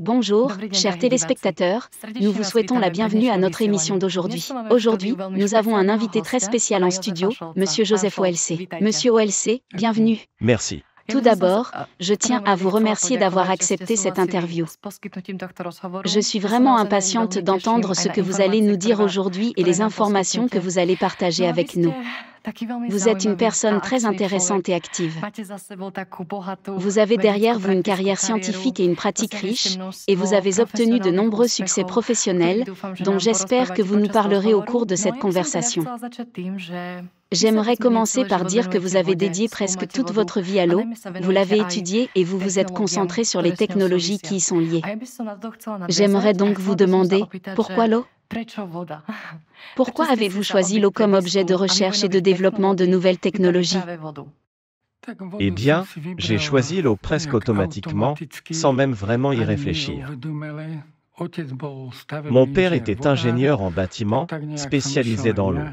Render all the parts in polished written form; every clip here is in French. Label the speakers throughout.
Speaker 1: Bonjour, chers téléspectateurs, nous vous souhaitons la bienvenue à notre émission d'aujourd'hui. Aujourd'hui, nous avons un invité très spécial en studio, Monsieur Joseph OLC. Monsieur OLC, bienvenue.
Speaker 2: Merci.
Speaker 1: Tout d'abord, je tiens à vous remercier d'avoir accepté cette interview. Je suis vraiment impatiente d'entendre ce que vous allez nous dire aujourd'hui et les informations que vous allez partager avec nous. Vous êtes une personne très intéressante et active. Vous avez derrière vous une carrière scientifique et une pratique riche, et vous avez obtenu de nombreux succès professionnels, dont j'espère que vous nous parlerez au cours de cette conversation. J'aimerais commencer par dire que vous avez dédié presque toute votre vie à l'eau, vous l'avez étudiée et vous vous êtes concentré sur les technologies qui y sont liées. J'aimerais donc vous demander, pourquoi l'eau ? Pourquoi avez-vous choisi l'eau comme objet de recherche et de développement de nouvelles technologies ?
Speaker 2: Eh bien, j'ai choisi l'eau presque automatiquement, sans même vraiment y réfléchir. Mon père était ingénieur en bâtiment, spécialisé dans l'eau.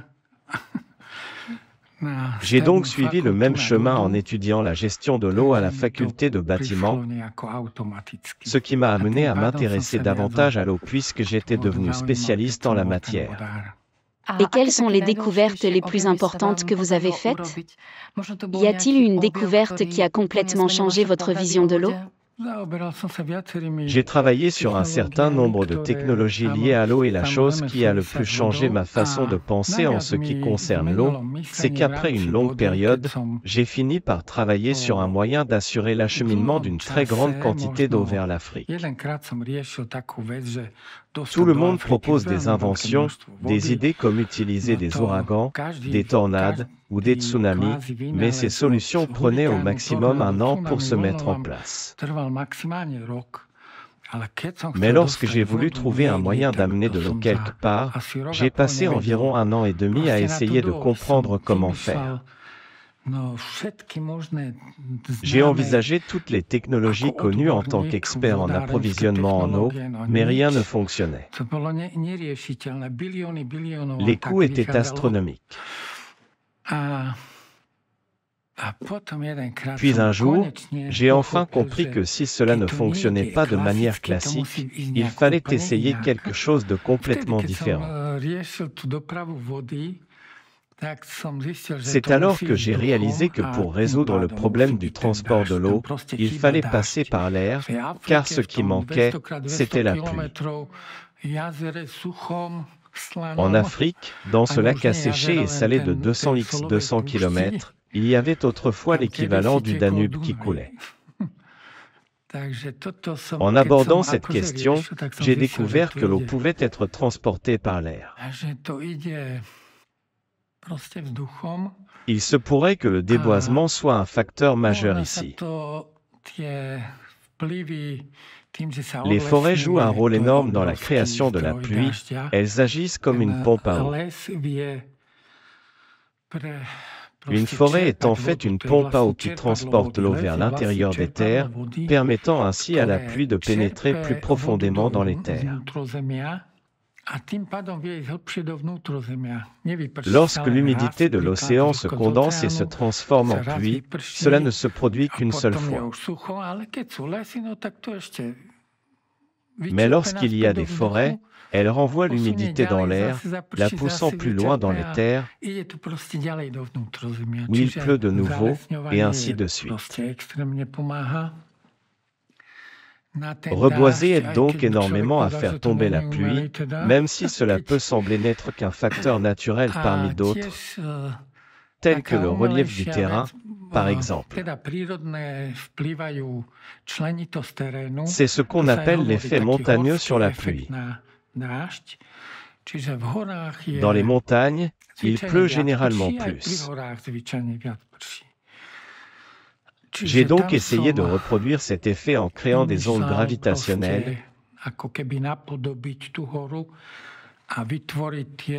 Speaker 2: J'ai donc suivi le même chemin en étudiant la gestion de l'eau à la faculté de bâtiment, ce qui m'a amené à m'intéresser davantage à l'eau puisque j'étais devenu spécialiste en la matière.
Speaker 1: Et quelles sont les découvertes les plus importantes que vous avez faites ? Y a-t-il eu une découverte qui a complètement changé votre vision de l'eau ?
Speaker 2: J'ai travaillé sur un certain nombre de technologies liées à l'eau et la chose qui a le plus changé ma façon de penser en ce qui concerne l'eau, c'est qu'après une longue période, j'ai fini par travailler sur un moyen d'assurer l'acheminement d'une très grande quantité d'eau vers l'Afrique. Tout le monde propose des inventions, des idées comme utiliser des ouragans, des tornades ou des tsunamis, mais ces solutions prenaient au maximum un an pour se mettre en place. Mais lorsque j'ai voulu trouver un moyen d'amener de l'eau quelque part, j'ai passé environ 1 an et demi à essayer de comprendre comment faire. J'ai envisagé toutes les technologies connues en tant qu'expert en approvisionnement en eau, mais rien ne fonctionnait. Les coûts étaient astronomiques. Puis un jour, j'ai enfin compris que si cela ne fonctionnait pas de manière classique, il fallait essayer quelque chose de complètement différent. C'est alors que j'ai réalisé que pour résoudre le problème du transport de l'eau, il fallait passer par l'air, car ce qui manquait, c'était la pluie. En Afrique, dans ce lac asséché et salé de 200 km, il y avait autrefois l'équivalent du Danube qui coulait. En abordant cette question, j'ai découvert que l'eau pouvait être transportée par l'air. Il se pourrait que le déboisement soit un facteur majeur ici. Les forêts jouent un rôle énorme dans la création de la pluie, elles agissent comme une pompe à eau. Une forêt est en fait une pompe à eau qui transporte l'eau vers l'intérieur des terres, permettant ainsi à la pluie de pénétrer plus profondément dans les terres. Lorsque l'humidité de l'océan se condense et se transforme en pluie, cela ne se produit qu'une seule fois. Mais lorsqu'il y a des forêts, elles renvoient l'humidité dans l'air, la poussant plus loin dans les terres, où il pleut de nouveau, et ainsi de suite. Reboiser aide donc énormément à faire tomber la pluie, même si cela peut sembler n'être qu'un facteur naturel parmi d'autres, tels que le relief du terrain, par exemple. C'est ce qu'on appelle l'effet montagneux sur la pluie. Dans les montagnes, il pleut généralement plus. J'ai donc essayé de reproduire cet effet en créant des ondes gravitationnelles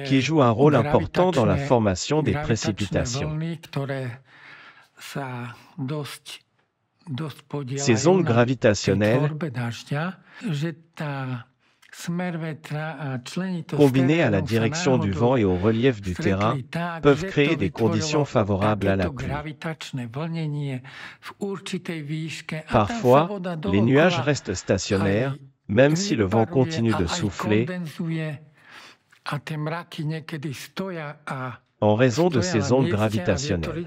Speaker 2: qui jouent un rôle important dans la formation des précipitations. Ces ondes gravitationnelles, combinées à la direction du vent et au relief du terrain, peuvent créer des conditions favorables à la pluie. Parfois, les nuages restent stationnaires, Même si le vent continue de souffler, en raison de ces ondes gravitationnelles.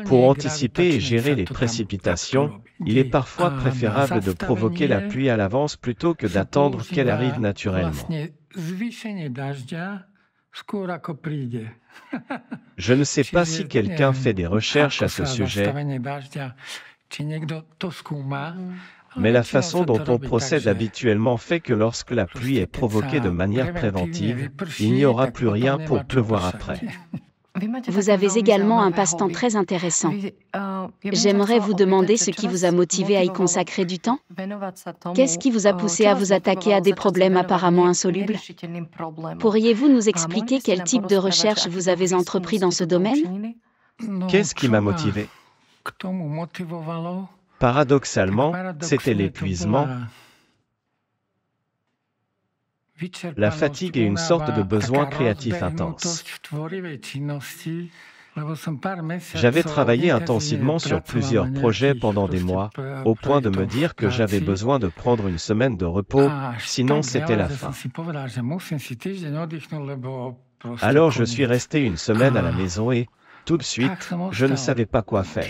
Speaker 2: Pour anticiper et gérer les précipitations, il est parfois préférable de provoquer la pluie à l'avance plutôt que d'attendre qu'elle arrive naturellement. Je ne sais pas si quelqu'un fait des recherches à ce sujet, mais la façon dont on procède habituellement fait que lorsque la pluie est provoquée de manière préventive, il n'y aura plus rien pour pleuvoir après.
Speaker 1: Vous avez également un passe-temps très intéressant. J'aimerais vous demander ce qui vous a motivé à y consacrer du temps. Qu'est-ce qui vous a poussé à vous attaquer à des problèmes apparemment insolubles? Pourriez-vous nous expliquer quel type de recherche vous avez entrepris dans ce domaine?
Speaker 2: Qu'est-ce qui m'a motivé? Paradoxalement, c'était l'épuisement, la fatigue et une sorte de besoin créatif intense. J'avais travaillé intensivement sur plusieurs projets pendant des mois, au point de me dire que j'avais besoin de prendre une semaine de repos, sinon c'était la fin. Alors je suis resté une semaine à la maison et, tout de suite, je ne savais pas quoi faire.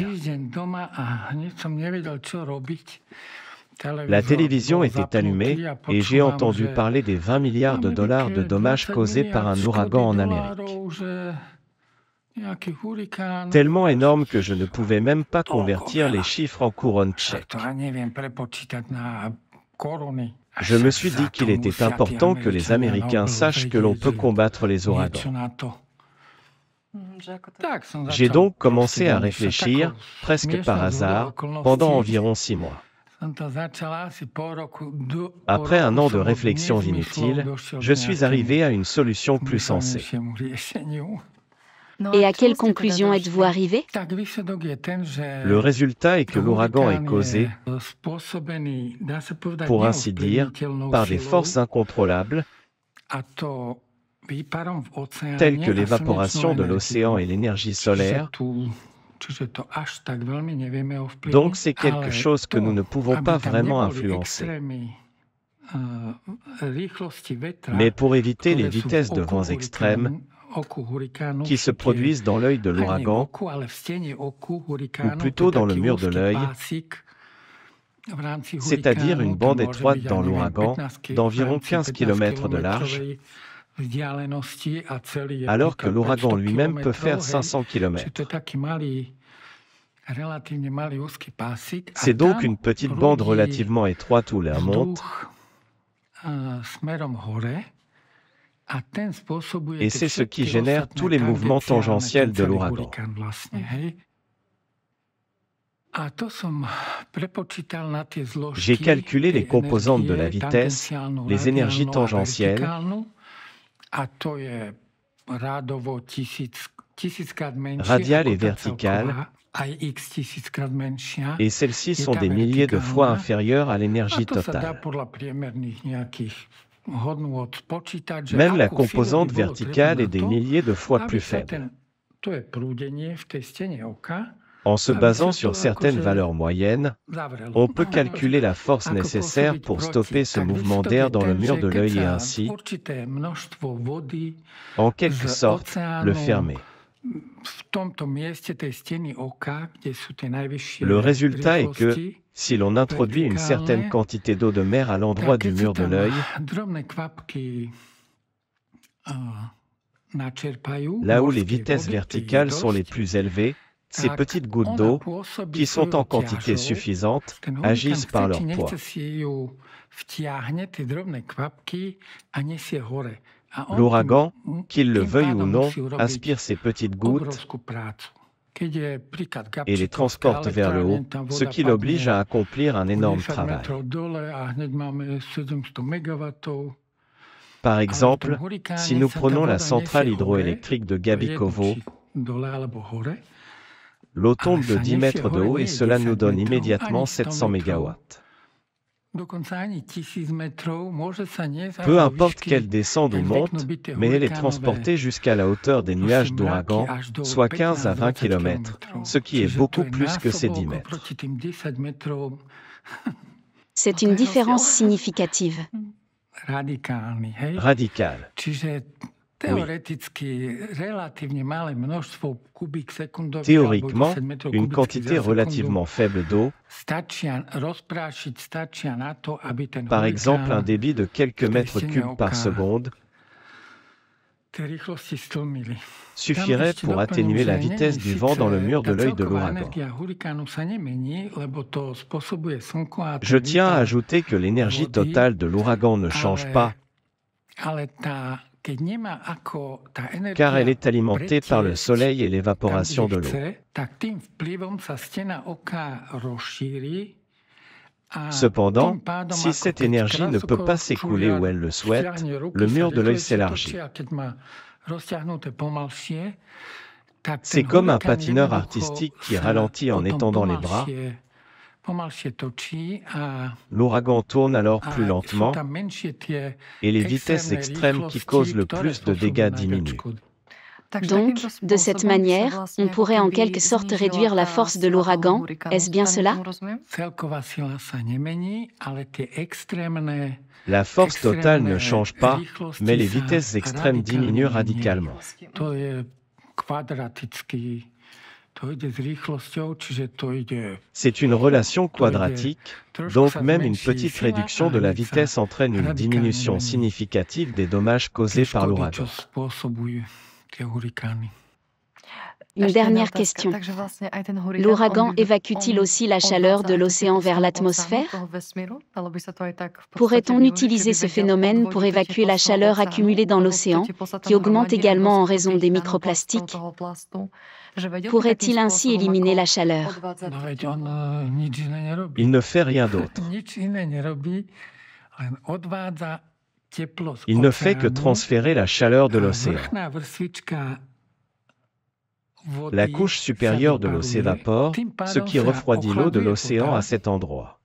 Speaker 2: La télévision était allumée et j'ai entendu parler des 20 milliards de dollars de dommages causés par un ouragan en Amérique. Tellement énorme que je ne pouvais même pas convertir les chiffres en couronne tchèque. Je me suis dit qu'il était important que les Américains sachent que l'on peut combattre les ouragans. J'ai donc commencé à réfléchir, presque par hasard, pendant environ 6 mois. Après un an de réflexion inutile, je suis arrivé à une solution plus sensée.
Speaker 1: Et à quelle conclusion êtes-vous arrivé?
Speaker 2: Le résultat est que l'ouragan est causé, pour ainsi dire, par des forces incontrôlables, telles que l'évaporation de l'océan et l'énergie solaire. Donc c'est quelque chose que nous ne pouvons pas vraiment influencer. Mais pour éviter les vitesses de vents extrêmes qui se produisent dans l'œil de l'ouragan, ou plutôt dans le mur de l'œil, c'est-à-dire une bande étroite dans l'ouragan d'environ 15 km de large, alors que l'ouragan lui-même peut faire 500 km. C'est donc une petite bande relativement étroite où l'air monte, et c'est ce qui génère tous les mouvements tangentiels de l'ouragan. J'ai calculé les composantes de la vitesse, les énergies tangentielles, radiales et verticales, et celles-ci sont des milliers de fois inférieures à l'énergie totale. Même la composante verticale est des milliers de fois plus faible. En se basant sur certaines valeurs moyennes, on peut calculer la force nécessaire pour stopper ce mouvement d'air dans le mur de l'œil et ainsi, en quelque sorte, le fermer. Le résultat est que, si l'on introduit une certaine quantité d'eau de mer à l'endroit du mur de l'œil, là où les vitesses verticales sont les plus élevées, ces petites gouttes d'eau, qui sont en quantité suffisante, agissent par leur poids. L'ouragan, qu'il le veuille ou non, aspire ces petites gouttes et les transporte vers le haut, ce qui l'oblige à accomplir un énorme travail. Par exemple, si nous prenons la centrale hydroélectrique de Gabikovo, l'eau tombe de 10 mètres de haut et cela nous donne immédiatement 700 MW. Peu importe qu'elle descende ou monte, mais elle est transportée jusqu'à la hauteur des nuages d'ouragan, soit 15 à 20 km, ce qui est beaucoup plus que ces 10 mètres.
Speaker 1: C'est une différence significative.
Speaker 2: Radicale. Oui. Théoriquement, une quantité relativement faible d'eau, par exemple un débit de quelques mètres cubes par seconde, suffirait pour atténuer la vitesse du vent dans le mur de l'œil de l'ouragan. Je tiens à ajouter que l'énergie totale de l'ouragan ne change pas, car elle est alimentée par le soleil et l'évaporation de l'eau. Cependant, si cette énergie ne peut pas s'écouler où elle le souhaite, le mur de l'œil s'élargit. C'est comme un patineur artistique qui ralentit en étendant les bras. L'ouragan tourne alors plus lentement et les vitesses extrêmes qui causent le plus de dégâts diminuent.
Speaker 1: Donc, de cette manière, on pourrait en quelque sorte réduire la force de l'ouragan, est-ce bien cela?
Speaker 2: La force totale ne change pas, mais les vitesses extrêmes diminuent radicalement. C'est une relation quadratique, donc même une petite réduction de la vitesse entraîne une diminution significative des dommages causés par l'ouragan.
Speaker 1: Une dernière question. L'ouragan évacue-t-il aussi la chaleur de l'océan vers l'atmosphère? Pourrait-on utiliser ce phénomène pour évacuer la chaleur accumulée dans l'océan, qui augmente également en raison des microplastiques? Pourrait-il ainsi éliminer la chaleur?
Speaker 2: Il ne fait rien d'autre. Il ne fait que transférer la chaleur de l'océan. La couche supérieure de l'eau s'évapore, ce qui refroidit l'eau de l'océan à cet endroit.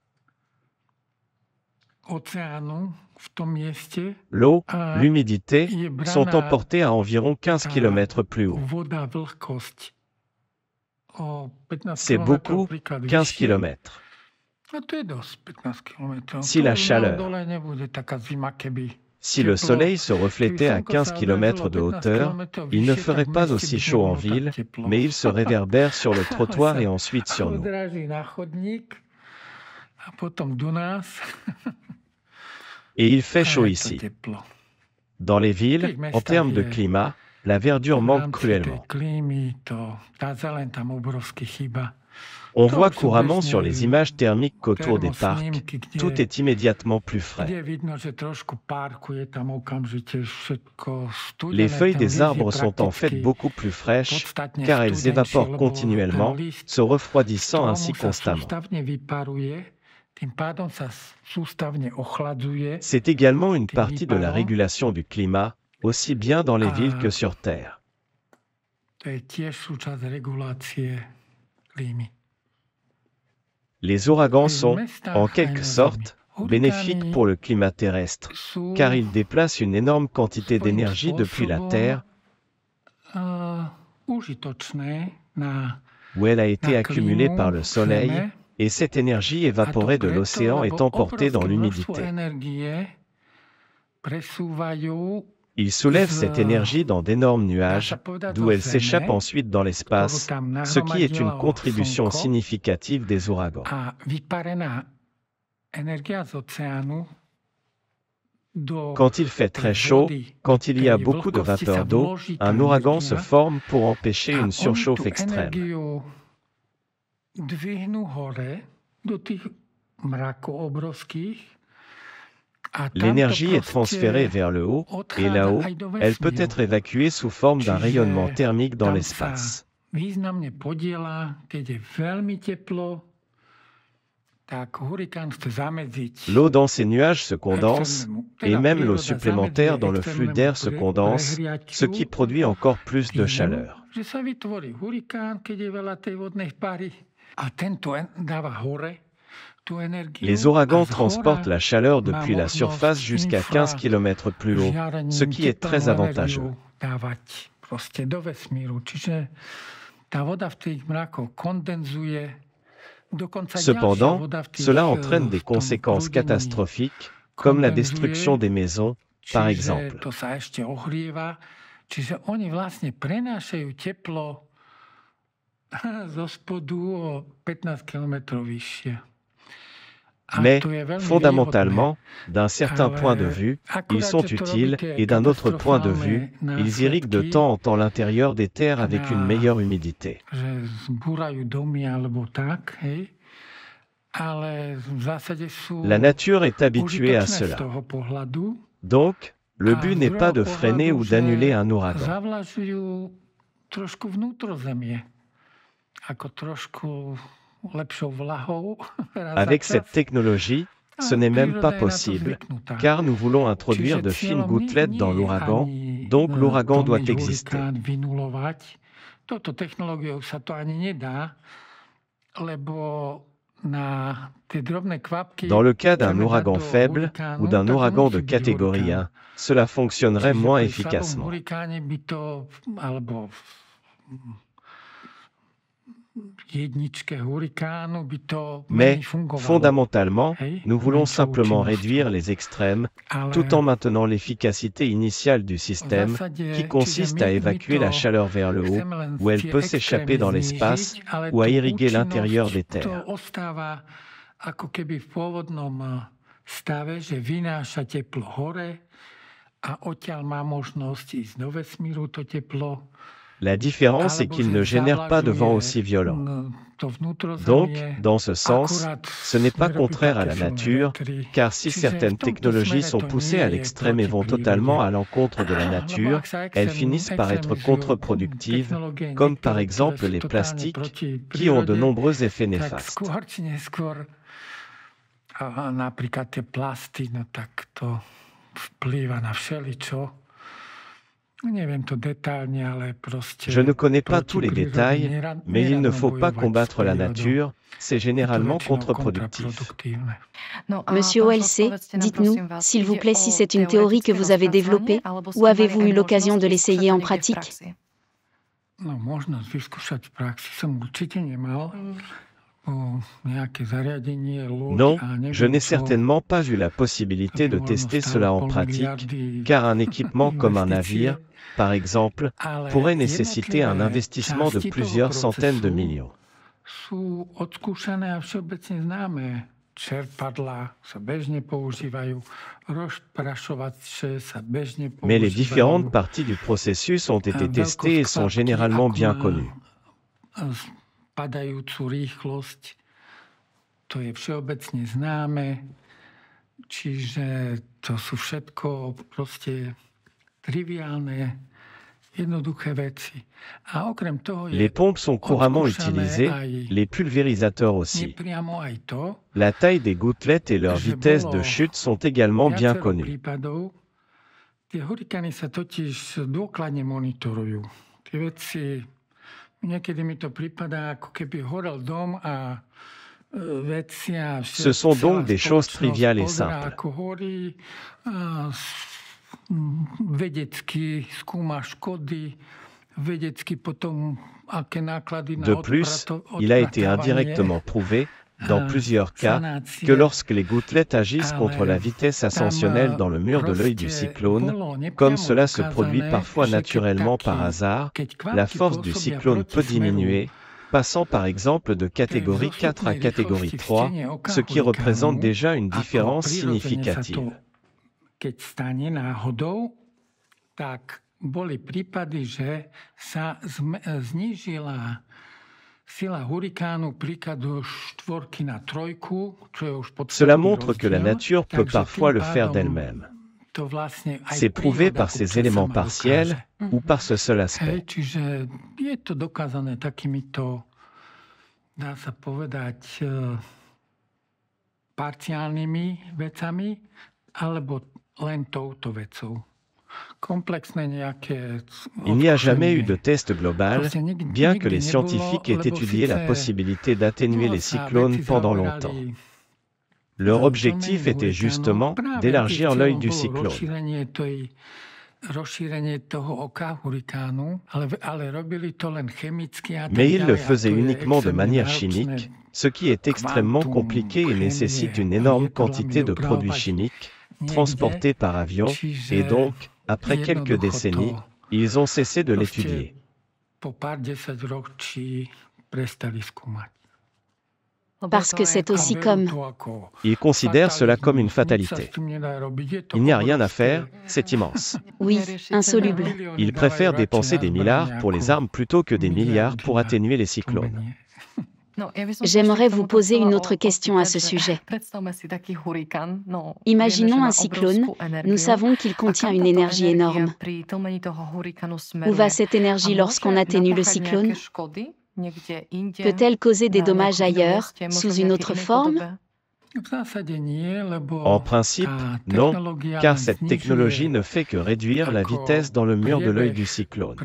Speaker 2: L'eau, l'humidité, sont emportées à environ 15 km plus haut. C'est beaucoup, 15 km. Si le soleil se reflétait à 15 km de hauteur, il ne ferait pas aussi chaud en ville, mais il se réverbère sur le trottoir et ensuite sur nous. Et il fait chaud ici. Dans les villes, en termes de climat, la verdure manque cruellement. On voit couramment sur les images thermiques qu'autour des parcs, tout est immédiatement plus frais. Les feuilles des arbres sont en fait beaucoup plus fraîches, car elles évaporent continuellement, se refroidissant ainsi constamment. C'est également une partie de la régulation du climat, aussi bien dans les villes que sur Terre. Les ouragans sont, en quelque sorte, bénéfiques pour le climat terrestre, car ils déplacent une énorme quantité d'énergie depuis la Terre, où elle a été accumulée par le Soleil, et cette énergie évaporée de l'océan est emportée dans l'humidité. Ils soulèvent cette énergie dans d'énormes nuages, d'où elle s'échappe ensuite dans l'espace, ce qui est une contribution significative des ouragans. Quand il fait très chaud, quand il y a beaucoup de vapeur d'eau, un ouragan se forme pour empêcher une surchauffe extrême. L'énergie est transférée vers le haut, et là-haut, elle peut être évacuée sous forme d'un rayonnement thermique dans l'espace. L'eau dans ces nuages se condense, et même l'eau supplémentaire dans le flux d'air se condense, ce qui produit encore plus de chaleur. Les ouragans transportent la chaleur depuis la surface jusqu'à 15 km plus haut, ce qui est très avantageux. Cependant, cela entraîne des conséquences catastrophiques, comme la destruction des maisons, par exemple. Mais, fondamentalement, d'un certain point de vue, ils sont utiles, et d'un autre point de vue, ils irriguent de temps en temps l'intérieur des terres avec une meilleure humidité. La nature est habituée à cela. Donc, le but n'est pas de freiner ou d'annuler un ouragan. Avec cette technologie, ce n'est même pas possible, car nous voulons introduire de fines gouttelettes dans l'ouragan, donc l'ouragan doit exister. Dans le cas d'un ouragan faible ou d'un ouragan de catégorie 1, cela fonctionnerait moins efficacement. Mais, fondamentalement, nous voulons simplement réduire les extrêmes, tout en maintenant l'efficacité initiale du système, qui consiste à évacuer la chaleur vers le haut, où elle peut s'échapper dans l'espace, ou à irriguer l'intérieur des terres. La différence est qu'il ne génère pas de vent aussi violent. Donc, dans ce sens, ce n'est pas contraire à la nature, car si certaines technologies sont poussées à l'extrême et vont totalement à l'encontre de la nature, elles finissent par être contre-productives, comme par exemple les plastiques, qui ont de nombreux effets néfastes. Je ne connais pas tous les détails, mais il ne faut pas combattre la nature, c'est généralement contre-productif.
Speaker 1: Monsieur OLC, dites-nous, s'il vous plaît, si c'est une théorie que vous avez développée, ou avez-vous eu l'occasion de l'essayer en pratique?
Speaker 2: Non, je n'ai certainement pas eu la possibilité de tester cela en pratique, car un équipement comme un navire, par exemple, pourrait nécessiter un investissement de plusieurs centaines de millions. Mais les différentes parties du processus ont été testées et sont généralement bien connues.
Speaker 3: To je všeobecne známe, čiže to sú všetko proste triviálne, jednoduché veci. A okrem toho
Speaker 2: les pompes sont couramment utilisées, les pulvérisateurs aussi. La taille des gouttelettes et leur vitesse de chute sont également bien connues.
Speaker 3: Tie hurikány sa totiž dôkladne monitorujú. Tie veci, niekedy mi to prípada, ako keby horel dom a
Speaker 2: ce sont donc des choses triviales et simples. De plus, il a été indirectement prouvé, dans plusieurs cas, que lorsque les gouttelettes agissent contre la vitesse ascensionnelle dans le mur de l'œil du cyclone, comme cela se produit parfois naturellement par hasard, la force du cyclone peut diminuer, passant par exemple de catégorie 4 à catégorie 3, ce qui représente déjà une différence significative. Cela montre que la nature peut parfois le faire d'elle-même. C'est prouvé par ces éléments partiels ou par ce seul aspect.
Speaker 3: Dá sa povedať, parciálnymi vecami, alebo len touto vecou.
Speaker 2: Il n'y a jamais eu de test global, bien que les scientifiques aient étudié la possibilité d'atténuer les cyclones pendant longtemps. Leur objectif était justement d'élargir l'œil du cyclone. Mais ils le faisaient uniquement de manière chimique, ce qui est extrêmement compliqué et nécessite une énorme quantité de produits chimiques, transportés par avion, et donc, après quelques décennies, ils ont cessé de l'étudier.
Speaker 1: Parce que c'est aussi comme...
Speaker 2: Ils considèrent cela comme une fatalité. Il n'y a rien à faire, c'est immense.
Speaker 1: Oui, insoluble.
Speaker 2: Ils préfèrent dépenser des milliards pour les armes plutôt que des milliards pour atténuer les cyclones.
Speaker 1: J'aimerais vous poser une autre question à ce sujet. Imaginons un cyclone, nous savons qu'il contient une énergie énorme. Où va cette énergie lorsqu'on atténue le cyclone? Peut-elle causer des dommages ailleurs, sous une autre forme?
Speaker 2: En principe, non, car cette technologie ne fait que réduire la vitesse dans le mur de l'œil du cyclone.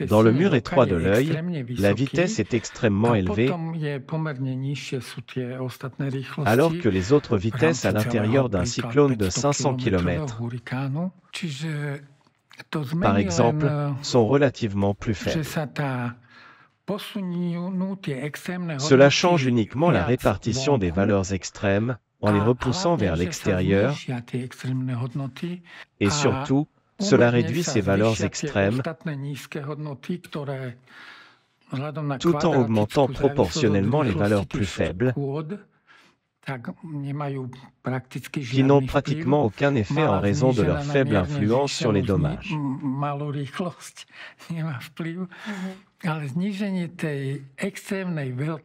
Speaker 2: Dans le mur étroit de l'œil, la vitesse est extrêmement élevée, alors que les autres vitesses à l'intérieur d'un cyclone de 500 km, par exemple, sont relativement plus faibles. Cela change uniquement la répartition des valeurs extrêmes en les repoussant vers l'extérieur et surtout, cela réduit ces valeurs extrêmes tout en augmentant proportionnellement les valeurs plus faibles qui n'ont pratiquement aucun effet en raison de leur faible influence sur les dommages.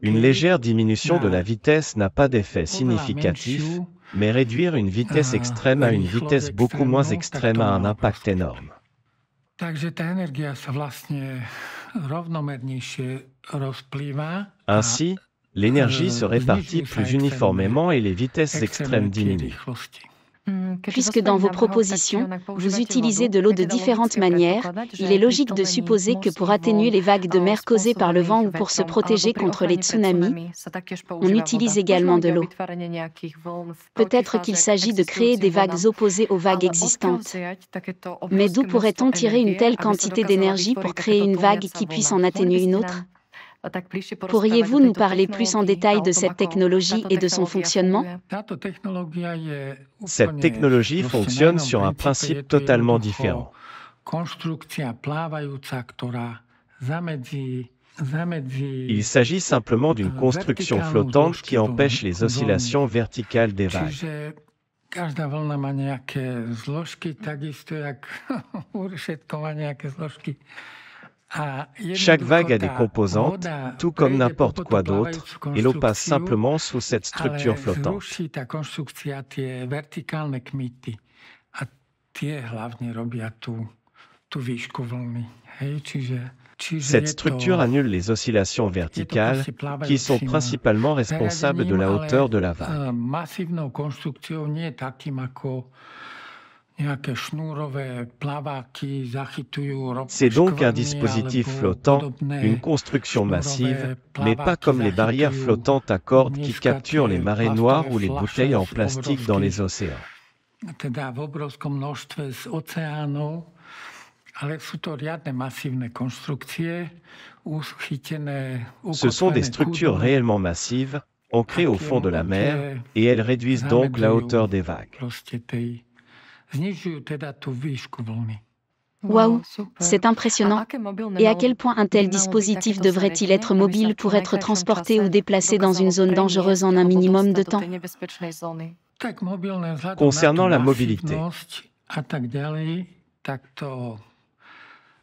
Speaker 2: Une légère diminution de la vitesse n'a pas d'effet significatif, mais réduire une vitesse extrême à une vitesse beaucoup moins extrême a un impact énorme. Ainsi, l'énergie se répartit plus uniformément et les vitesses extrêmes diminuent.
Speaker 1: Puisque dans vos propositions, vous utilisez de l'eau de différentes manières, il est logique de supposer que pour atténuer les vagues de mer causées par le vent ou pour se protéger contre les tsunamis, on utilise également de l'eau. Peut-être qu'il s'agit de créer des vagues opposées aux vagues existantes. Mais d'où pourrait-on tirer une telle quantité d'énergie pour créer une vague qui puisse en atténuer une autre ? Pourriez-vous nous parler plus en détail de cette technologie et de son fonctionnement?
Speaker 2: Cette technologie fonctionne sur un principe totalement différent. Il s'agit simplement d'une construction flottante qui empêche les oscillations verticales des vagues. Chaque vague a des composantes, tout comme n'importe quoi d'autre, et l'eau passe simplement sous cette structure flottante. Cette structure annule les oscillations verticales, qui sont principalement responsables de la hauteur de la vague. C'est donc un dispositif flottant, une construction massive, mais pas comme les barrières flottantes à cordes qui capturent les marées noires ou les bouteilles en plastique dans les océans. Ce sont des structures réellement massives, ancrées au fond de la mer, et elles réduisent donc la hauteur des vagues.
Speaker 1: Waouh, c'est impressionnant. Et à quel point un tel dispositif devrait-il être mobile pour être transporté ou déplacé dans une zone dangereuse en un minimum de temps?
Speaker 2: Concernant la mobilité,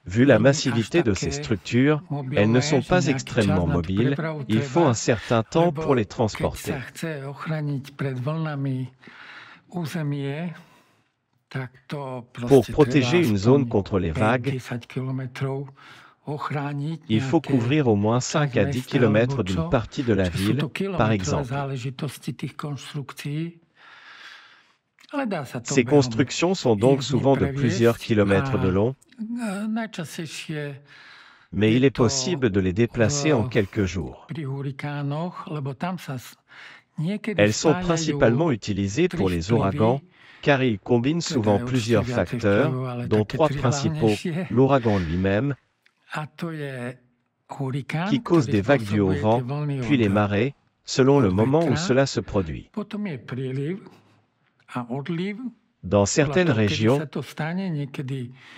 Speaker 2: vu la massivité de ces structures, elles ne sont pas extrêmement mobiles, il faut un certain temps pour les transporter. Pour protéger une zone contre les vagues, il faut couvrir au moins 5 à 10 km d'une partie de la ville, par exemple. Ces constructions sont donc souvent de plusieurs kilomètres de long, mais il est possible de les déplacer en quelques jours. Elles sont principalement utilisées pour les ouragans, car ils combinent souvent plusieurs facteurs, dont trois principaux: l'ouragan lui-même, qui cause des vagues du haut vent, puis les marées, selon le moment où cela se produit. Dans certaines régions,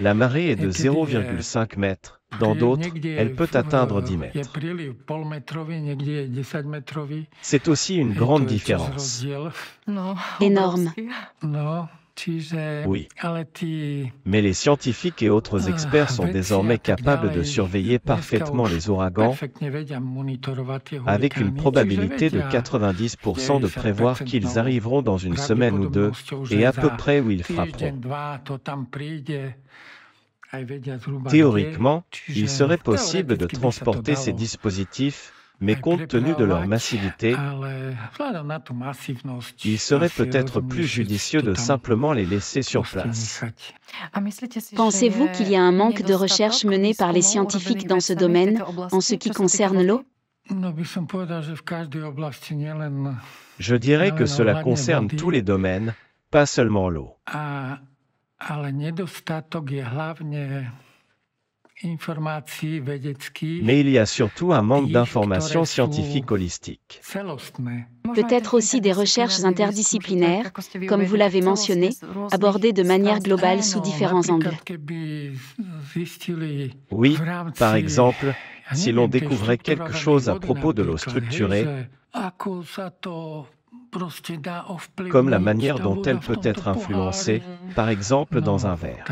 Speaker 2: la marée est de 0,5 mètres. Dans d'autres, elle peut atteindre 10 mètres. C'est aussi une grande différence.
Speaker 1: Énorme.
Speaker 2: Oui. Mais les scientifiques et autres experts sont désormais capables de surveiller parfaitement les ouragans, avec une probabilité de 90% de prévoir qu'ils arriveront dans une semaine ou deux, et à peu près où ils frapperont. Théoriquement, il serait possible de transporter ces dispositifs, mais compte tenu de leur massivité, il serait peut-être plus judicieux de simplement les laisser sur place.
Speaker 1: Pensez-vous qu'il y a un manque de recherche menée par les scientifiques dans ce domaine, en ce qui concerne l'eau?
Speaker 2: Je dirais que cela concerne tous les domaines, pas seulement l'eau. Mais il y a surtout un manque d'informations scientifiques holistiques.
Speaker 1: Peut-être aussi des recherches interdisciplinaires, comme vous l'avez mentionné, abordées de manière globale sous différents angles.
Speaker 2: Oui, par exemple, si l'on découvrait quelque chose à propos de l'eau structurée, comme la manière dont elle peut être influencée, par exemple dans un verre.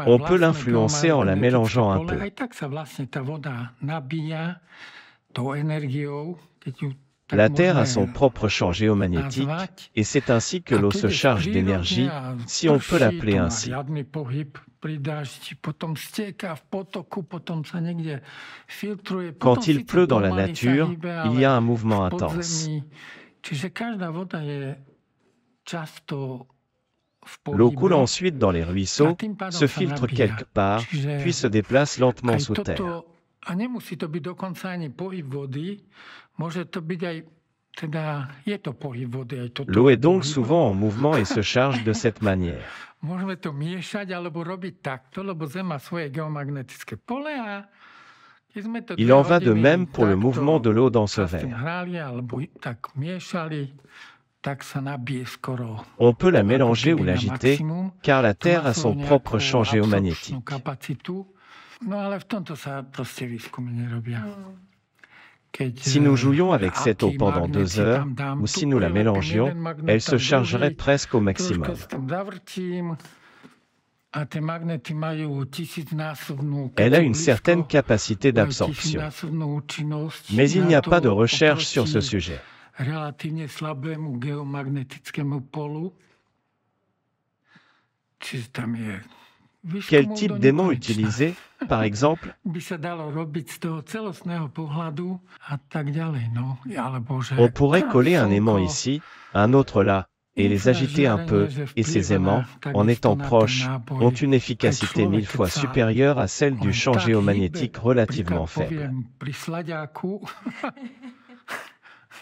Speaker 2: On peut l'influencer en la mélangeant un peu. La Terre a son propre champ géomagnétique, et c'est ainsi que l'eau se charge d'énergie, si on peut l'appeler ainsi. Quand il pleut dans la nature, il y a un mouvement intense. L'eau coule ensuite dans les ruisseaux, se filtre quelque part, puis se déplace lentement sous terre. L'eau est donc souvent en mouvement et se charge de cette manière. Il en va de même pour le mouvement de l'eau dans ce verre. On peut la mélanger ou l'agiter, car la Terre a son propre champ géomagnétique. Si nous jouions avec cette eau pendant 2 heures, ou si nous la mélangions, elle se chargerait presque au maximum. Elle a une certaine capacité d'absorption. Mais il n'y a pas de recherche sur ce sujet. Quel type d'aimant utiliser, par exemple? On pourrait coller un aimant ici, un autre là, et les agiter un peu, et ces aimants, en étant proches, ont une efficacité 1000 fois supérieure à celle du champ géomagnétique relativement faible.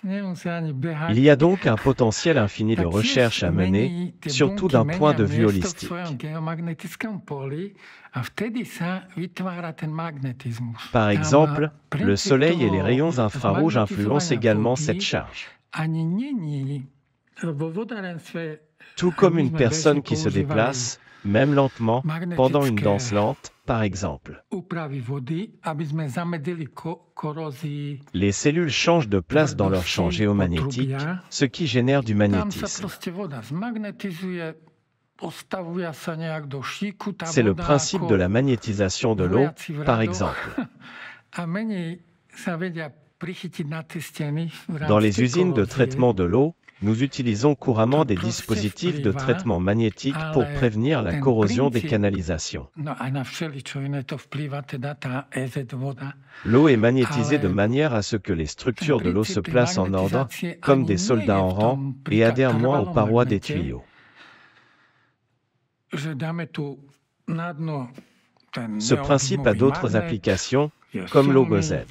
Speaker 2: Il y a donc un potentiel infini de recherche à mener, surtout d'un point de vue holistique. Par exemple, le Soleil et les rayons infrarouges influencent également cette charge. Tout comme une personne qui se déplace, même lentement, pendant une danse lente, par exemple. Les cellules changent de place dans leur champ géomagnétique, ce qui génère du magnétisme. C'est le principe de la magnétisation de l'eau, par exemple. Dans les usines de traitement de l'eau, Nous utilisons couramment des dispositifs de traitement magnétique pour prévenir la corrosion des canalisations. L'eau est magnétisée de manière à ce que les structures de l'eau se placent en ordre, comme des soldats en rang, et adhèrent moins aux parois des tuyaux. Ce principe a d'autres applications, comme l'eau gozède.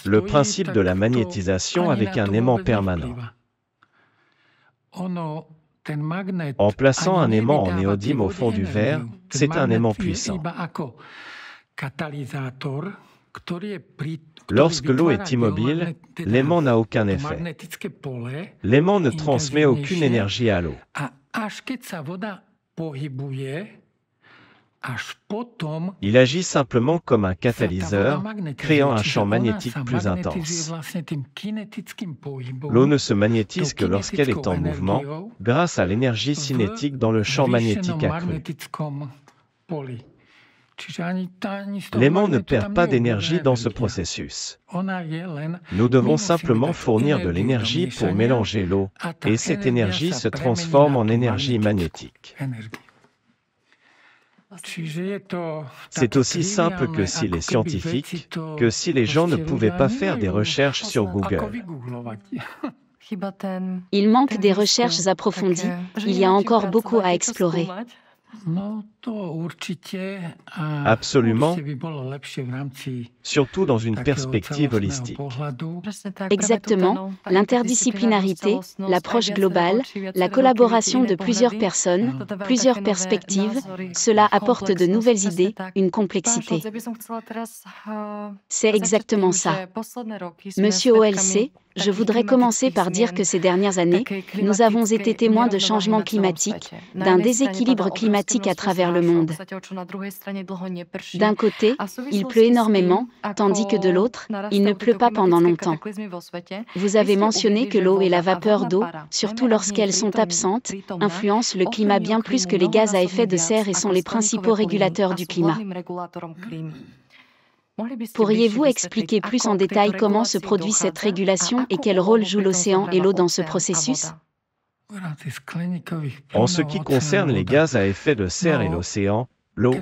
Speaker 2: Le principe de la magnétisation avec un aimant permanent. En plaçant un aimant en néodyme au fond du verre, c'est un aimant puissant. Lorsque l'eau est immobile, l'aimant n'a aucun effet. L'aimant ne transmet aucune énergie à l'eau. Il agit simplement comme un catalyseur, créant un champ magnétique plus intense. L'eau ne se magnétise que lorsqu'elle est en mouvement, grâce à l'énergie cinétique dans le champ magnétique accru. L'aimant ne perd pas d'énergie dans ce processus. Nous devons simplement fournir de l'énergie pour mélanger l'eau, et cette énergie se transforme en énergie magnétique. C'est aussi simple que s'il est scientifique, que si les gens ne pouvaient pas faire des recherches sur Google.
Speaker 1: Il manque des recherches approfondies, il y a encore beaucoup à explorer.
Speaker 2: Absolument, surtout dans une perspective holistique.
Speaker 1: Exactement, l'interdisciplinarité, l'approche globale, la collaboration de plusieurs personnes, plusieurs perspectives, cela apporte de nouvelles idées, une complexité. C'est exactement ça. Monsieur OLC, je voudrais commencer par dire que ces dernières années, nous avons été témoins de changements climatiques, d'un déséquilibre climatique à travers le monde. D'un côté, il pleut énormément, tandis que de l'autre, il ne pleut pas pendant longtemps. Vous avez mentionné que l'eau et la vapeur d'eau, surtout lorsqu'elles sont absentes, influencent le climat bien plus que les gaz à effet de serre et sont les principaux régulateurs du climat. Pourriez-vous expliquer plus en détail comment se produit cette régulation et quel rôle joue l'océan et l'eau dans ce processus?
Speaker 2: En ce qui concerne les gaz à effet de serre et l'océan, l'eau,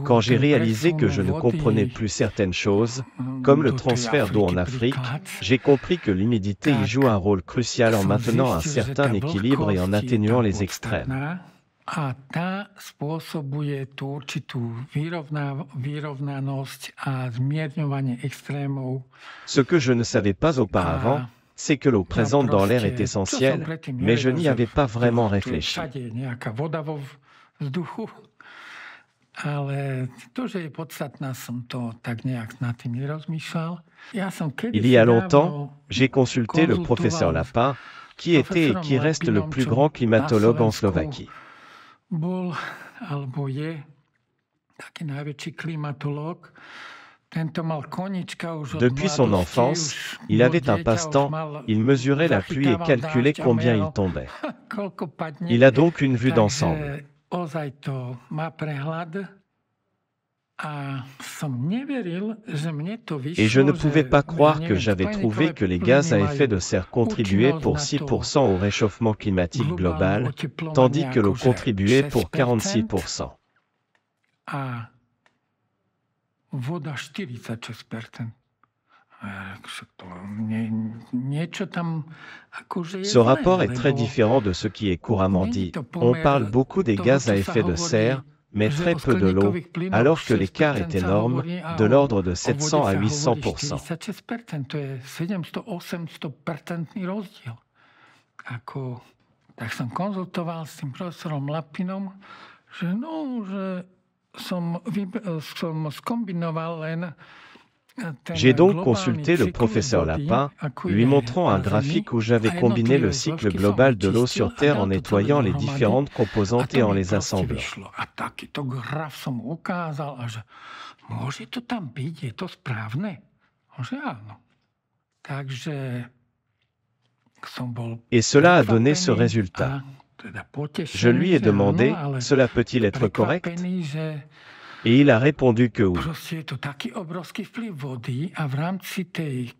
Speaker 2: quand j'ai réalisé que je ne comprenais plus certaines choses, comme le transfert d'eau en Afrique, j'ai compris que l'humidité y joue un rôle crucial en maintenant un certain équilibre et en atténuant les extrêmes. Ce que je ne savais pas auparavant, c'est que l'eau présente dans l'air est essentielle, mais je n'y avais pas vraiment réfléchi. Il y a longtemps, j'ai consulté le professeur Lapin, qui était et qui reste le plus grand climatologue en Slovaquie. Depuis son enfance, il avait un passe-temps, il mesurait la pluie et calculait combien il tombait. Il a donc une vue d'ensemble. Et je ne pouvais pas croire que j'avais trouvé que les gaz à effet de serre contribuaient pour 6% au réchauffement climatique global, tandis que l'eau contribuait pour 46%. Ce rapport est très différent de ce qui est couramment dit. On parle beaucoup des gaz à effet de serre, mais très peu de l'eau, alors que l'écart est énorme, de l'ordre de 700 à 800%. J'ai donc consulté le professeur Lapin, lui montrant un graphique où j'avais combiné le cycle global de l'eau sur Terre en nettoyant les différentes composantes et en les assemblant. Et cela a donné ce résultat. Je lui ai demandé, cela peut-il être correct? Et il a répondu que oui.
Speaker 3: Proste je to taký obrovský vplyv vody a v rámci tej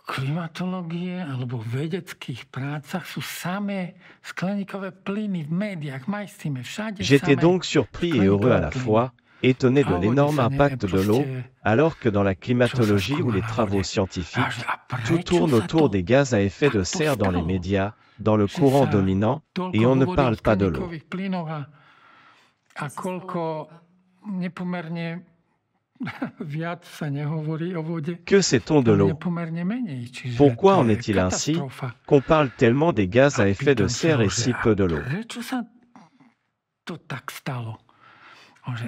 Speaker 3: klimatológie alebo vedeckých prácach sú samé skleníkové plyny v médiách, majstíme všade.
Speaker 2: J'étais donc surpris et heureux à la fois, étonné de l'énorme impact de l'eau, alors que dans la climatologie ou les travaux scientifiques, tout tourne autour des gaz à effet de serre dans les médias, dans le courant dominant, et on ne parle pas de l'eau.
Speaker 3: A koľko nepomerne viac sa nehovorí o vode.
Speaker 2: Que sait-on de l'eau? Pourquoi en est-il ainsi qu'on parle tellement des gaz à effet de serre et si peu de l'eau?
Speaker 3: Prečo sa to tak stalo?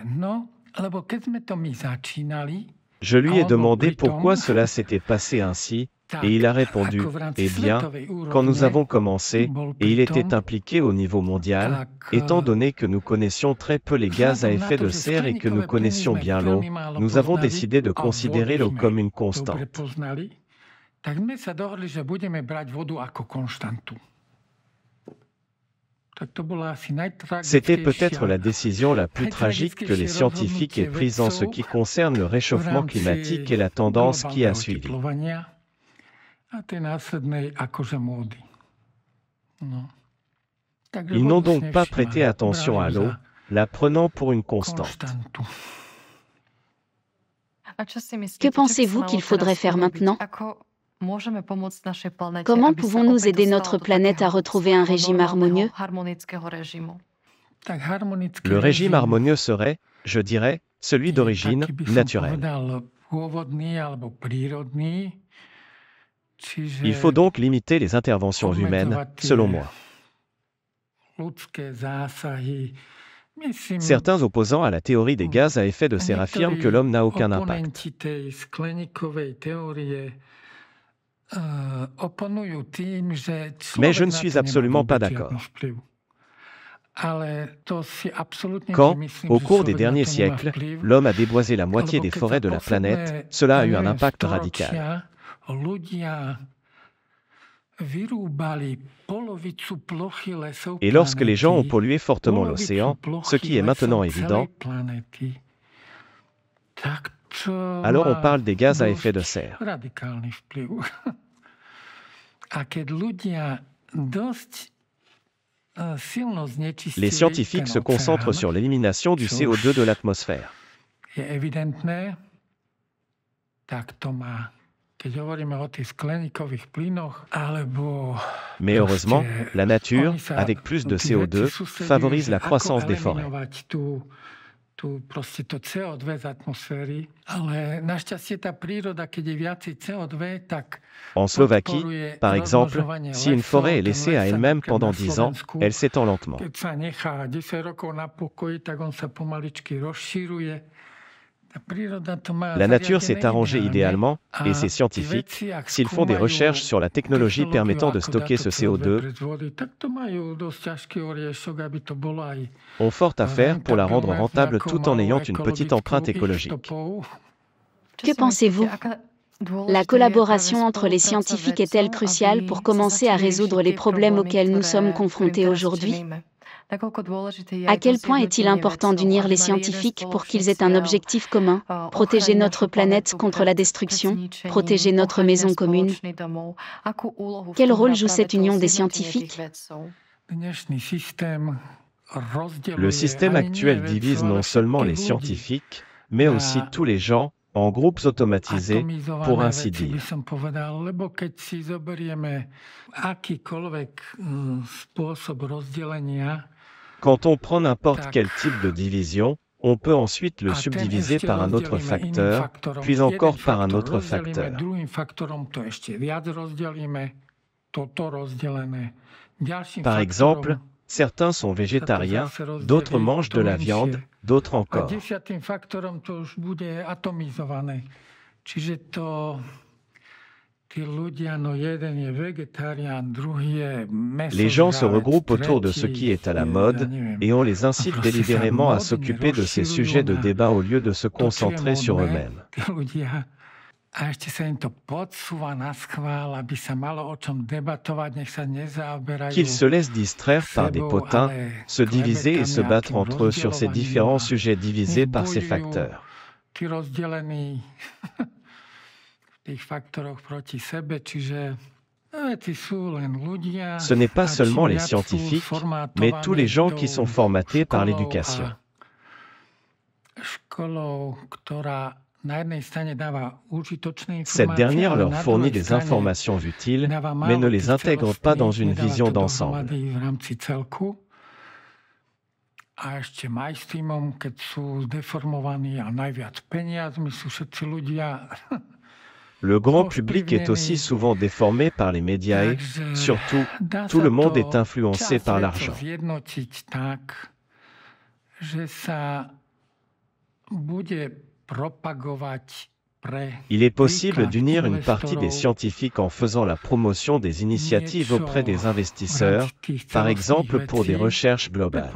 Speaker 3: No, lebo keď sme to my začínali,
Speaker 2: Je lui ai demandé pourquoi cela s'était passé ainsi, et il a répondu, eh bien, quand nous avons commencé, et il était impliqué au niveau mondial, étant donné que nous connaissions très peu les gaz à effet de serre et que nous connaissions bien l'eau, nous avons décidé de considérer l'eau comme une constante.
Speaker 3: tak sme sa dohodli, že budeme brať vodu ako konštantu.
Speaker 2: C'était peut-être la décision la plus tragique que les scientifiques aient prise en ce qui concerne le réchauffement climatique et la tendance qui a suivi. Ils n'ont donc pas prêté attention à l'eau, la prenant pour une constante.
Speaker 1: Que pensez-vous qu'il faudrait faire maintenant? Comment pouvons-nous aider notre planète à retrouver un régime harmonieux?
Speaker 2: Le régime harmonieux serait, je dirais, celui d'origine naturelle. Il faut donc limiter les interventions humaines, selon moi. Certains opposants à la théorie des gaz à effet de serre affirment que l'homme n'a aucun impact. Mais je ne suis absolument pas d'accord. Quand, au cours des derniers siècles, l'homme a déboisé la moitié des forêts de la planète, cela a eu un impact radical. Et lorsque les gens ont pollué fortement l'océan, ce qui est maintenant évident, alors on parle des gaz à effet de serre. Les scientifiques se concentrent sur l'élimination du CO2 de l'atmosphère. Mais heureusement, la nature, avec plus de CO2, favorise la croissance des forêts. En Slovaquie, par exemple, si une forêt est laissée à elle-même pendant 10 ans, elle s'étend lentement. La nature s'est arrangée idéalement, et ces scientifiques, s'ils font des recherches sur la technologie permettant de stocker ce CO2, ont fort à faire pour la rendre rentable tout en ayant une petite empreinte écologique.
Speaker 1: Que pensez-vous? La collaboration entre les scientifiques est-elle cruciale pour commencer à résoudre les problèmes auxquels nous sommes confrontés aujourd'hui? À quel point est-il important d'unir les scientifiques pour qu'ils aient un objectif commun, protéger notre planète contre la destruction, protéger notre maison commune? Quel rôle joue cette union des scientifiques?
Speaker 2: Le système actuel divise non seulement les scientifiques, mais aussi tous les gens en groupes automatisés, pour ainsi dire. Quand on prend n'importe quel type de division, on peut ensuite le subdiviser par un autre facteur, puis encore par un autre facteur. Par exemple, certains sont végétariens, d'autres mangent de la viande, d'autres encore. Les gens se regroupent autour de ce qui est à la mode et on les incite délibérément à s'occuper de ces sujets de débat au lieu de se concentrer sur eux-mêmes.
Speaker 3: A ešte sa im to podsúva na schvál, aby sa malo o čom debatovať, nech sa nezaoberajú.
Speaker 2: Qu'ils se laissent distraire par des potins, se diviser et se battre entre eux sur ces différents sujets divisés par ces facteurs.
Speaker 3: Tí rozdelení v tých faktoroch proti sebe, čiže
Speaker 2: ce n'est pas seulement les scientifiques, mais tous les gens qui sont formatés par l'éducation. Cette dernière leur fournit des informations utiles, mais ne les intègre pas dans une vision d'ensemble.
Speaker 3: A ešte mainstreamom, keď sú zdeformovaní a najviac peniazmi sú všetci ľudia.
Speaker 2: Le grand public est aussi souvent déformé par les médias et, surtout, tout le monde est influencé par l'argent. Il est possible d'unir une partie des scientifiques en faisant la promotion des initiatives auprès des investisseurs, par exemple pour des recherches globales.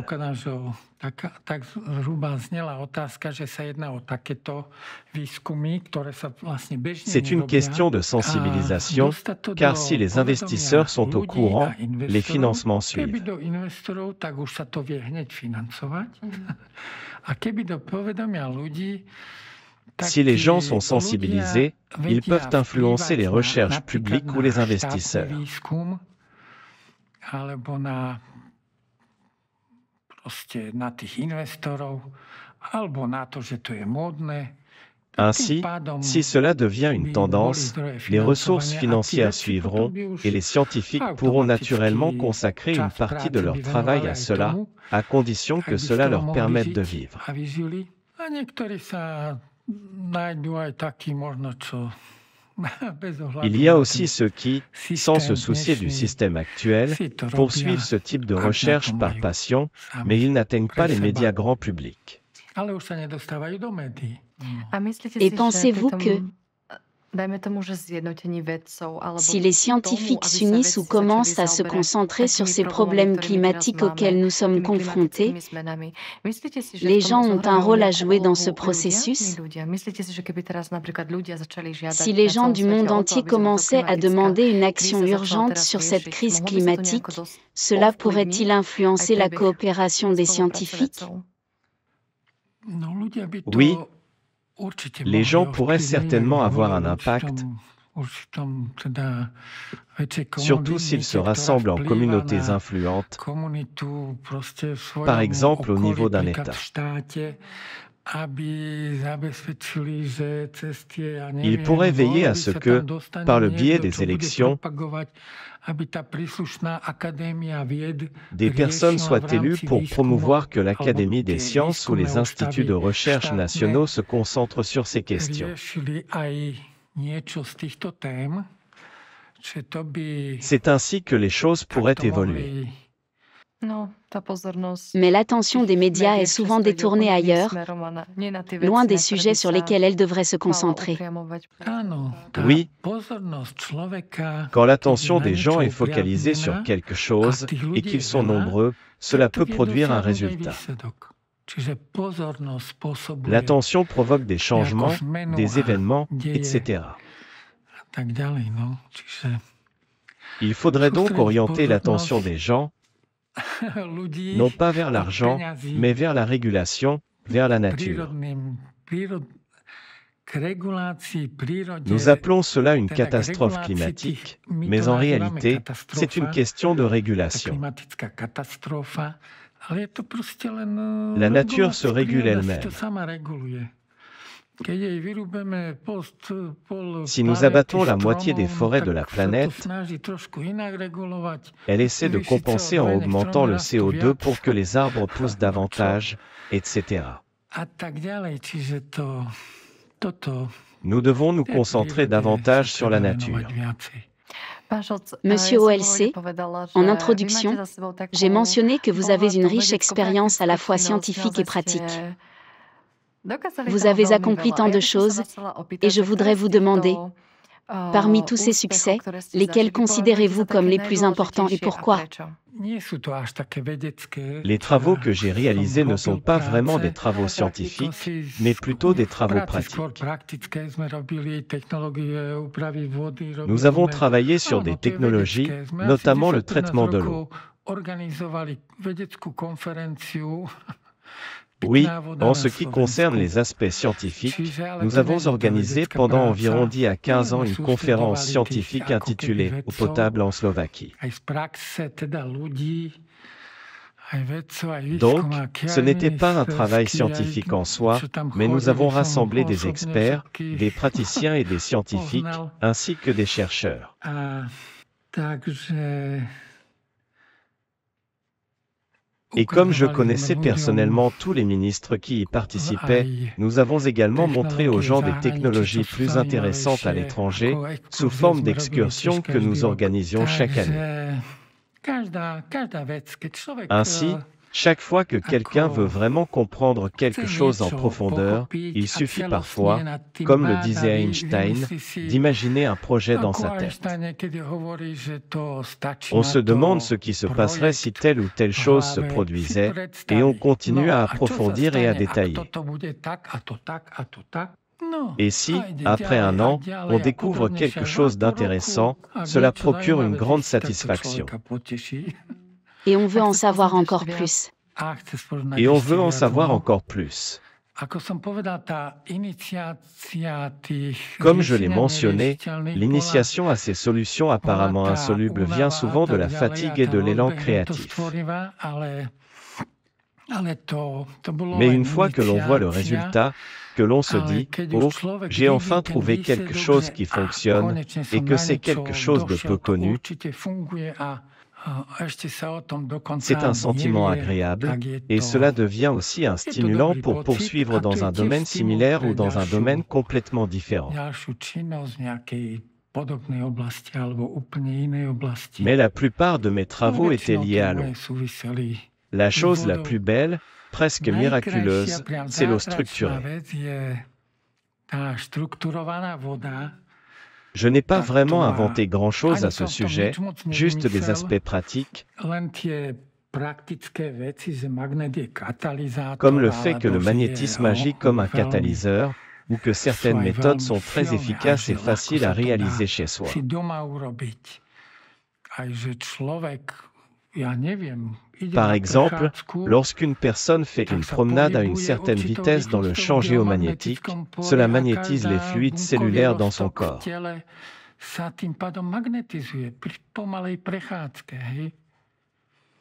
Speaker 2: C'est une question de sensibilisation, car si les investisseurs sont au courant, les financements suivent. Si les gens sont sensibilisés, ils peuvent influencer les recherches publiques ou les investisseurs. Ainsi, si cela devient une tendance, les ressources financières suivront et les scientifiques pourront naturellement consacrer une partie de leur travail à cela, à condition que cela leur permette de vivre. Il y a aussi ceux qui, sans se soucier du système actuel, poursuivent ce type de recherche par passion, mais ils n'atteignent pas les médias grand public.
Speaker 1: Et pensez-vous que si les scientifiques s'unissent ou commencent à se concentrer sur ces problèmes climatiques auxquels nous sommes confrontés, les gens ont un rôle à jouer dans ce processus? Si les gens du monde entier commençaient à demander une action urgente sur cette crise climatique, cela pourrait-il influencer la coopération des scientifiques?
Speaker 2: Oui. Les gens pourraient certainement avoir un impact, surtout s'ils se rassemblent en communautés influentes, par exemple au niveau d'un État. Ils pourraient veiller à ce que, par le biais des élections, des personnes soient élues pour promouvoir que l'Académie des sciences ou les instituts de recherche nationaux se concentrent sur ces questions. C'est ainsi que les choses pourraient évoluer.
Speaker 1: Mais l'attention des médias est souvent détournée ailleurs, loin des sujets sur lesquels elle devrait se concentrer.
Speaker 2: Oui, quand l'attention des gens est focalisée sur quelque chose et qu'ils sont nombreux, cela peut produire un résultat. L'attention provoque des changements, des événements, etc. Il faudrait donc orienter l'attention des gens non pas vers l'argent, mais vers la régulation, vers la nature. Nous appelons cela une catastrophe climatique, mais en réalité, c'est une question de régulation. La nature se régule elle-même. Si nous abattons la moitié des forêts de la planète, elle essaie de compenser en augmentant le CO2 pour que les arbres poussent davantage, etc. Nous devons nous concentrer davantage sur la nature.
Speaker 1: Monsieur OLC, en introduction, j'ai mentionné que vous avez une riche expérience à la fois scientifique et pratique. Vous avez accompli tant de choses, et je voudrais vous demander, Parmi tous ces succès, lesquels considérez-vous comme les plus importants et pourquoi?
Speaker 2: Les travaux que j'ai réalisés ne sont pas vraiment des travaux scientifiques, mais plutôt des travaux pratiques. Nous avons travaillé sur des technologies, notamment le traitement de l'eau. Oui, en ce qui concerne les aspects scientifiques, nous avons organisé pendant environ 10 à 15 ans une conférence scientifique intitulée « Eau potable en Slovaquie ». Donc, ce n'était pas un travail scientifique en soi, mais nous avons rassemblé des experts, des praticiens et des scientifiques, ainsi que des chercheurs. Et comme je connaissais personnellement tous les ministres qui y participaient, nous avons également montré aux gens des technologies plus intéressantes à l'étranger, sous forme d'excursions que nous organisions chaque année. Ainsi, chaque fois que quelqu'un veut vraiment comprendre quelque chose en profondeur, il suffit parfois, comme le disait Einstein, d'imaginer un projet dans sa tête. On se demande ce qui se passerait si telle ou telle chose se produisait, et on continue à approfondir et à détailler. Et si, après un an, on découvre quelque chose d'intéressant, cela procure une grande satisfaction.
Speaker 1: Et on veut en savoir encore plus.
Speaker 2: Et on veut en savoir encore plus. Comme je l'ai mentionné, l'initiation à ces solutions apparemment insolubles vient souvent de la fatigue et de l'élan créatif. Mais une fois que l'on voit le résultat, que l'on se dit « Oh, j'ai enfin trouvé quelque chose qui fonctionne » et que c'est quelque chose de peu connu, c'est un sentiment agréable, et cela devient aussi un stimulant pour poursuivre dans un domaine similaire ou dans un domaine complètement différent. Mais la plupart de mes travaux étaient liés à l'eau. La chose la plus belle, presque miraculeuse, c'est l'eau structurée. Je n'ai pas vraiment inventé grand-chose à ce sujet, juste des aspects pratiques, comme le fait que le magnétisme agit comme un catalyseur, ou que certaines méthodes sont très efficaces et faciles à réaliser chez soi. Par exemple, lorsqu'une personne fait une promenade à une certaine vitesse dans le champ géomagnétique, cela magnétise les fluides cellulaires dans son corps.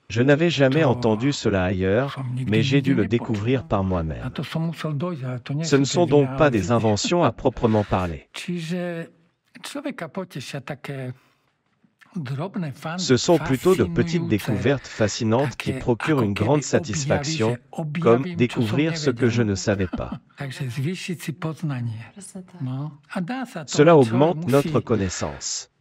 Speaker 2: Je n'avais jamais entendu cela ailleurs, mais j'ai dû le découvrir par moi-même. Ce ne sont donc pas des inventions à proprement parler. Ce sont plutôt de petites découvertes fascinantes qui procurent une grande satisfaction, comme découvrir ce que je ne savais pas. Cela augmente notre connaissance.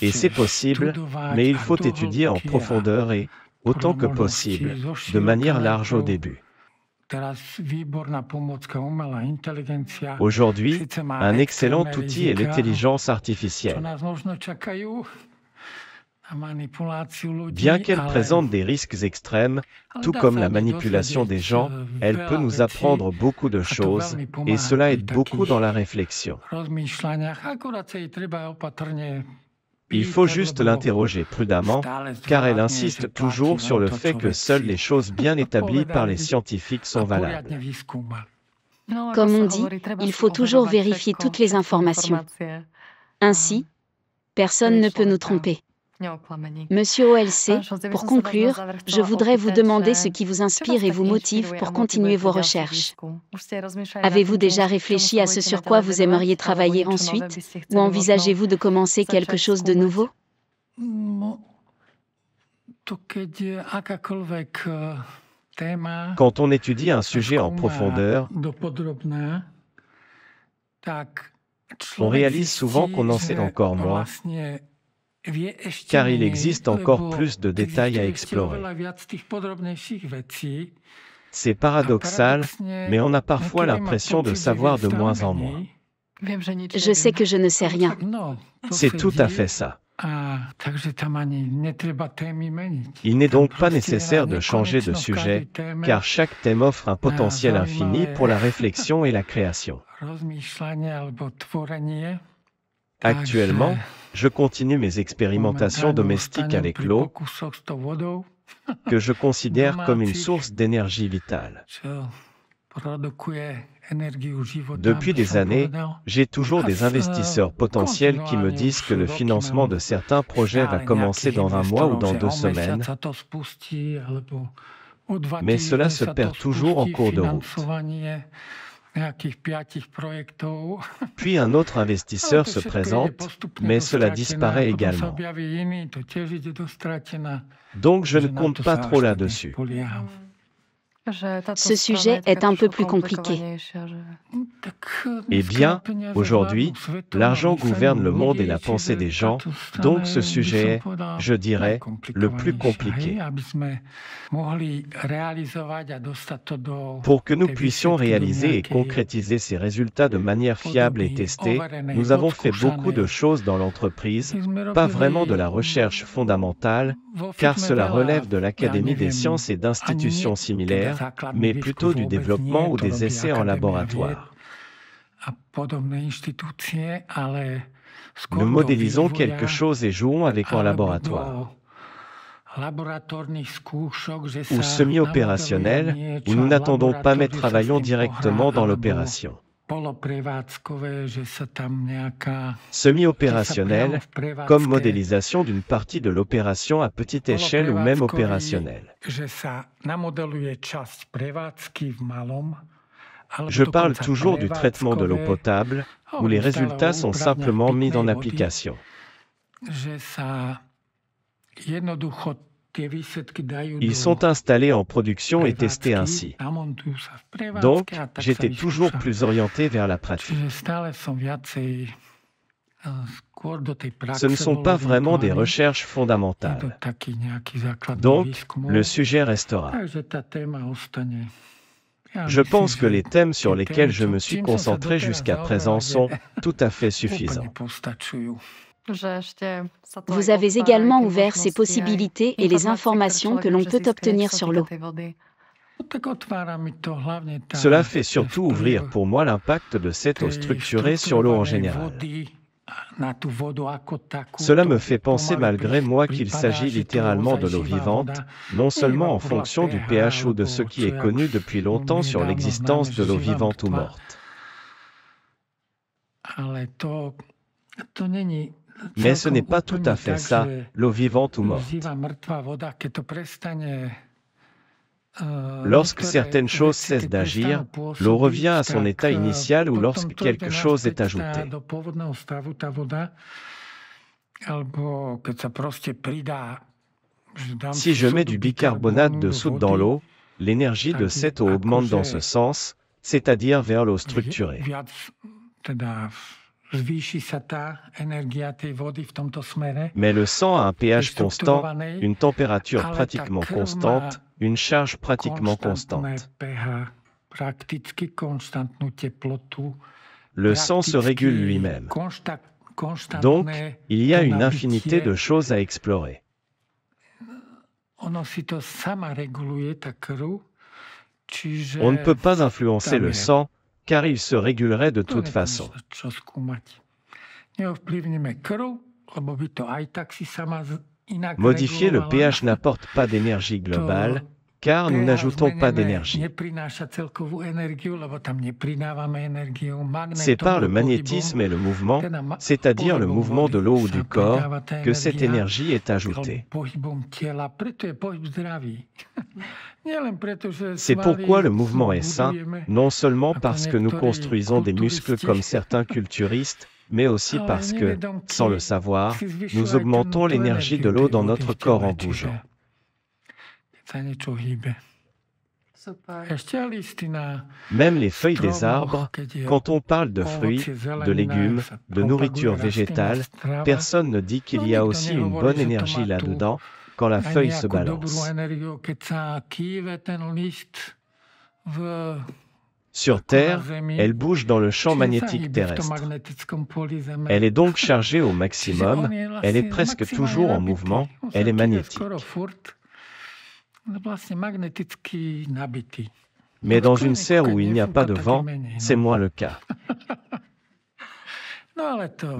Speaker 2: Et c'est possible, mais il faut étudier en profondeur et, autant que possible, de manière large au début. Aujourd'hui, un excellent outil est l'intelligence artificielle. Bien qu'elle présente des risques extrêmes, tout comme la manipulation des gens, elle peut nous apprendre beaucoup de choses, et cela aide beaucoup dans la réflexion. Il faut juste l'interroger prudemment, car elle insiste toujours sur le fait que seules les choses bien établies par les scientifiques sont valables.
Speaker 1: Comme on dit, il faut toujours vérifier toutes les informations. Ainsi, personne ne peut nous tromper. Monsieur OLC, pour conclure, je voudrais vous demander ce qui vous inspire et vous motive pour continuer vos recherches. Avez-vous déjà réfléchi à ce sur quoi vous aimeriez travailler ensuite, ou envisagez-vous de commencer quelque chose de nouveau?
Speaker 2: Quand on étudie un sujet en profondeur, on réalise souvent qu'on en sait encore moins, car il existe encore plus de détails à explorer. C'est paradoxal, mais on a parfois l'impression de savoir de moins en moins.
Speaker 1: Je sais que je ne sais rien.
Speaker 2: C'est tout à fait ça. Il n'est donc pas nécessaire de changer de sujet, car chaque thème offre un potentiel infini pour la réflexion et la création. Actuellement, je continue mes expérimentations domestiques avec l'eau, que je considère comme une source d'énergie vitale. Depuis des années, j'ai toujours des investisseurs potentiels qui me disent que le financement de certains projets va commencer dans un mois ou dans 2 semaines, mais cela se perd toujours en cours de route. Puis un autre investisseur se présente, mais cela disparaît également. Donc je ne compte pas trop là-dessus.
Speaker 1: Ce sujet est un peu plus compliqué.
Speaker 2: Eh bien, aujourd'hui, l'argent gouverne le monde et la pensée des gens, donc ce sujet est, je dirais, le plus compliqué. Pour que nous puissions réaliser et concrétiser ces résultats de manière fiable et testée, nous avons fait beaucoup de choses dans l'entreprise, pas vraiment de la recherche fondamentale, car cela relève de l'Académie des sciences et d'institutions similaires, mais plutôt du développement ou des essais en laboratoire. Nous modélisons quelque chose et jouons avec en laboratoire. Ou semi-opérationnel, où nous n'attendons pas mais travaillons directement dans l'opération. Semi-opérationnel, comme modélisation d'une partie de l'opération à petite échelle ou même opérationnelle. Je parle toujours du traitement de l'eau potable, où les résultats sont simplement mis en application. Ils sont installés en production et testés ainsi. Donc, j'étais toujours plus orienté vers la pratique. Ce ne sont pas vraiment des recherches fondamentales. Donc, le sujet restera. Je pense que les thèmes sur lesquels je me suis concentré jusqu'à présent sont tout à fait suffisants.
Speaker 1: Vous avez également ouvert ces possibilités et les informations que l'on peut obtenir sur l'eau.
Speaker 2: Cela fait surtout ouvrir pour moi l'impact de cette eau structurée sur l'eau en général. Cela me fait penser malgré moi qu'il s'agit littéralement de l'eau vivante, non seulement en fonction du pH ou de ce qui est connu depuis longtemps sur l'existence de l'eau vivante ou morte. Mais ce n'est pas tout à fait ça, l'eau vivante ou morte. Lorsque certaines choses cessent d'agir, l'eau revient à son état initial ou lorsque quelque chose est ajouté. Si je mets du bicarbonate de soude dans l'eau, l'énergie de cette eau augmente dans ce sens, c'est-à-dire vers l'eau structurée. Mais le sang a un pH constant, une température pratiquement constante, une charge pratiquement constante. Le sang se régule lui-même. Donc, il y a une infinité de choses à explorer. On ne peut pas influencer le sang, car il se régulerait de toute façon. Modifier le pH n'apporte pas d'énergie globale, car nous n'ajoutons pas d'énergie. C'est par le magnétisme et le mouvement, c'est-à-dire le mouvement de l'eau ou du corps, que cette énergie est ajoutée. C'est pourquoi le mouvement est sain, non seulement parce que nous construisons des muscles comme certains culturistes, mais aussi parce que, sans le savoir, nous augmentons l'énergie de l'eau dans notre corps en bougeant. Même les feuilles des arbres, quand on parle de fruits, de légumes, de nourriture végétale, personne ne dit qu'il y a aussi une bonne énergie là-dedans, quand la feuille se balance. Sur Terre, elle bouge dans le champ magnétique terrestre. Elle est donc chargée au maximum, elle est presque toujours en mouvement, elle est magnétique. Mais dans une serre où il n'y a pas de vent, c'est moins le cas.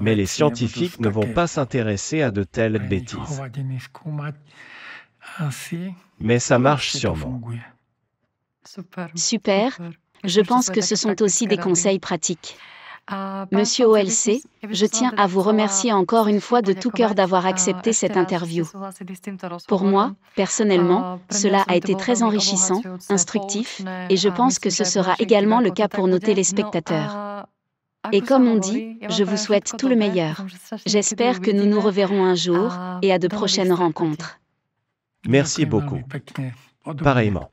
Speaker 2: Mais les scientifiques ne vont pas s'intéresser à de telles bêtises. Mais ça marche sûrement.
Speaker 1: Super. Je pense que ce sont aussi des conseils pratiques. Monsieur OLC, je tiens à vous remercier encore une fois de tout cœur d'avoir accepté cette interview. Pour moi, personnellement, cela a été très enrichissant, instructif, et je pense que ce sera également le cas pour nos téléspectateurs. Et comme on dit, je vous souhaite tout le meilleur. J'espère que nous nous reverrons un jour, et à de prochaines rencontres.
Speaker 2: Merci beaucoup. Pareillement.